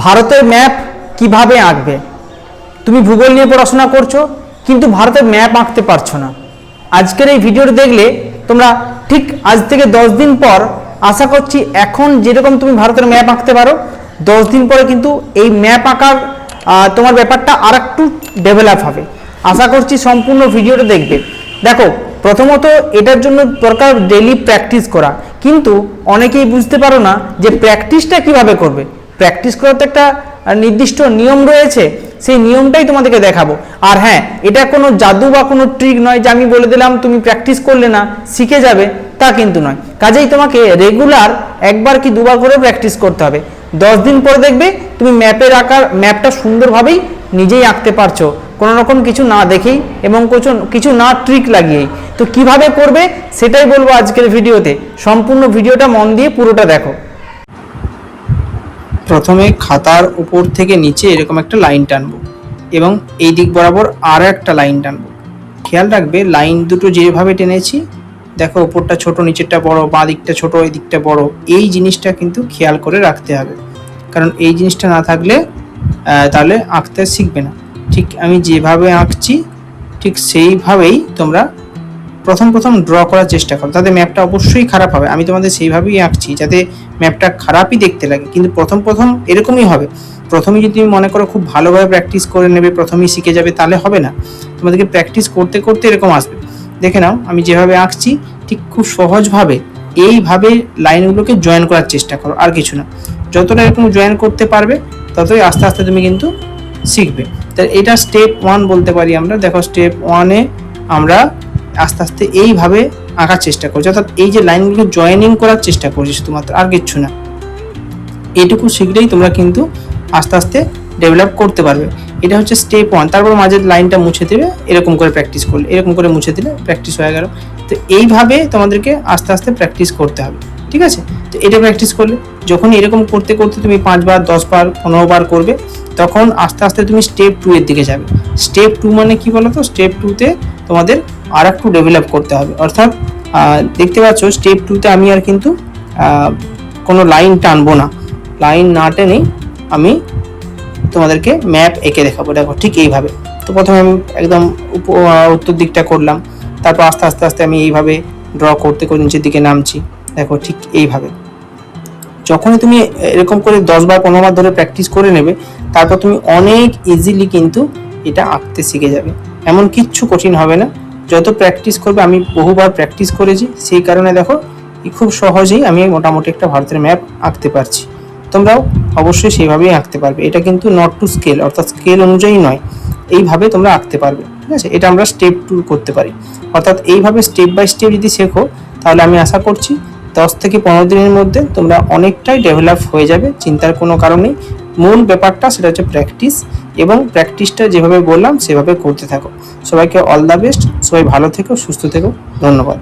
ভারতের ম্যাপ কিভাবে আঁকবে। তুমি ভূগোল নিয়ে পড়াশোনা করছো কিন্তু ভারতের ম্যাপ আঁকতে পারছো না। আজকের এই ভিডিওটা দেখলে তোমরা ঠিক আজ থেকে 10 দিন পর আশা করছি এখন যেরকম তুমি ভারতের ম্যাপ আঁকতে পারো 10 দিন পরে কিন্তু এই ম্যাপ আঁকার তোমার ব্যাপারটা আর একটু ডেভেলপ হবে। আশা করছি সম্পূর্ণ ভিডিওটা দেখবে। দেখো, প্রথমত এটার জন্য দরকার ডেইলি প্র্যাকটিস করা, কিন্তু অনেকেই বুঝতে পারো না যে প্র্যাকটিসটা কিভাবে করবে। প্র্যাকটিস করার তো একটা নির্দিষ্ট নিয়ম রয়েছে, সেই নিয়মটাই তোমাদেরকে দেখাবো। আর হ্যাঁ, এটা কোনো জাদু বা কোনো ট্রিক নয় যে আমি বলে দিলাম তুমি প্র্যাকটিস করলে না শিখে যাবে, তা কিন্তু নয়। কাজেই তোমাকে রেগুলার একবার কি দুবার করে প্র্যাকটিস করতে হবে। 10 দিন পরে দেখবে তুমি ম্যাপটা সুন্দরভাবেই নিজেই আঁকতে পারছো, কোনো রকম কিছু না দেখেই এবং কিছু না ট্রিক লাগিয়েই। তো কিভাবে করবে সেটাই বলবো আজকের ভিডিওতে। সম্পূর্ণ ভিডিওটা মন দিয়ে পুরোটা দেখো। প্রথমে খাতার উপর থেকে নিচে এরকম একটা লাইন টানবো এবং এই দিক বরাবর আর একটা লাইন টানবো। খেয়াল রাখবে লাইন দুটো যেভাবে টেনেছি, দেখো উপরটা ছোট নিচেরটা বড়, বাঁ দিকটা ছোট এই দিকটা বড়, এই জিনিসটা কিন্তু খেয়াল করে রাখতে হবে, কারণ এই জিনিসটা না থাকলে তাহলে আঁকতে শিখবে না। ঠিক আমি যেভাবে আঁকছি ঠিক সেইভাবেই তোমরা প্রথম ড্র করার চেষ্টা করো, তাতে ম্যাপটা অবশ্যই খারাপ হবে। আমি তোমাদের সেইভাবেই আঁকছি যাতে ম্যাপটা খারাপই দেখতে লাগে, কিন্তু প্রথম এরকমই হবে। প্রথমেই যদি তুমি মনে করো খুব ভালোভাবে প্র্যাকটিস করে নেবে, প্রথমেই শিখে যাবে, তাহলে হবে না। তোমাদেরকে প্র্যাকটিস করতে করতে এরকম আসবে। দেখে নাও আমি যেভাবে আঁকছি ঠিক খুব সহজভাবে এইভাবে লাইনগুলোকে জয়েন করার চেষ্টা করো, আর কিছু না। যতটা এরকম জয়েন করতে পারবে ততই আস্তে আস্তে তুমি কিন্তু শিখবে। তাই এটা স্টেপ 1 বলতে পারি আমরা। দেখো স্টেপ 1-এ আমরা আস্তে আস্তে এইভাবে আঁকার চেষ্টা করছি, অর্থাৎ এই যে লাইনগুলো জয়েনিং করার চেষ্টা করছি শুধুমাত্র, আর কিচ্ছু না। এইটুকু শিখলেই তোমরা কিন্তু আস্তে আস্তে ডেভেলপ করতে পারবে। এটা হচ্ছে স্টেপ 1। তারপর মাঝের লাইনটা মুছে দেবে, এরকম করে প্র্যাকটিস করলে, এরকম করে মুছে দিলে প্র্যাকটিস হয়ে গেল। তো এইভাবে তোমাদেরকে আস্তে আস্তে প্র্যাকটিস করতে হবে, ঠিক আছে? তো এটা প্র্যাকটিস করলে যখন এরকম করতে করতে তুমি 5 বার 10 বার 15 বার করবে, তখন আস্তে আস্তে তুমি স্টেপ 2 এর দিকে যাবে। স্টেপ 2 মানে কি বলো তো? স্টেপ 2-তে তোমাদের আর একটু ডেভেলপ করতে হবে, অর্থাৎ দেখতে পাচ্ছ স্টেপ 2-তে আমি আর কিন্তু কোনো লাইন টানবো না। লাইন না টেনেই আমি তোমাদেরকে ম্যাপ এঁকে দেখাবো। দেখো ঠিক এইভাবে। তো প্রথমে আমি একদম উত্তর দিকটা করলাম, তারপর আস্তে আস্তে আস্তে আমি এইভাবে ড্র করতে করে নিচের দিকে নামছি। দেখো ঠিক এইভাবে। যখনই তুমি এরকম করে 10 বার 15 বার ধরে প্র্যাকটিস করে নেবে, তারপর তুমি অনেক ইজিলি কিন্তু এটা আঁকতে শিখে যাবে। এমন কিচ্ছু কঠিন হবে না, যত প্র্যাকটিস করবে। আমি বহুবার প্র্যাকটিস করেছি, সেই কারণে দেখো খুব সহজেই আমি মোটামুটি একটা ভারতের ম্যাপ আঁকতে পারছি। তোমরাও অবশ্যই সেইভাবেই আঁকতে পারবে। এটা কিন্তু নট টু স্কেল, অর্থাৎ স্কেল অনুযায়ী নয়, এইভাবে তোমরা আঁকতে পারবে, ঠিক আছে? এটা আমরা স্টেপ 2 করতে পারি, অর্থাৎ এইভাবে স্টেপ বাই স্টেপ যদি শেখো, তাহলে আমি আশা করছি 10 থেকে 15 দিনের মধ্যে তোমরা অনেকটাই ডেভেলপ হয়ে যাবে। চিন্তার কোনো কারণ নেই। মূল ব্যাপারটা সেটা হচ্ছে প্র্যাকটিস, এবং প্র্যাকটিসটা যেভাবে বললাম সেভাবে করতে থাকো। সবাইকে অল দ্য বেস্ট। সবাই ভালো থেকো, সুস্থ থেকো। ধন্যবাদ।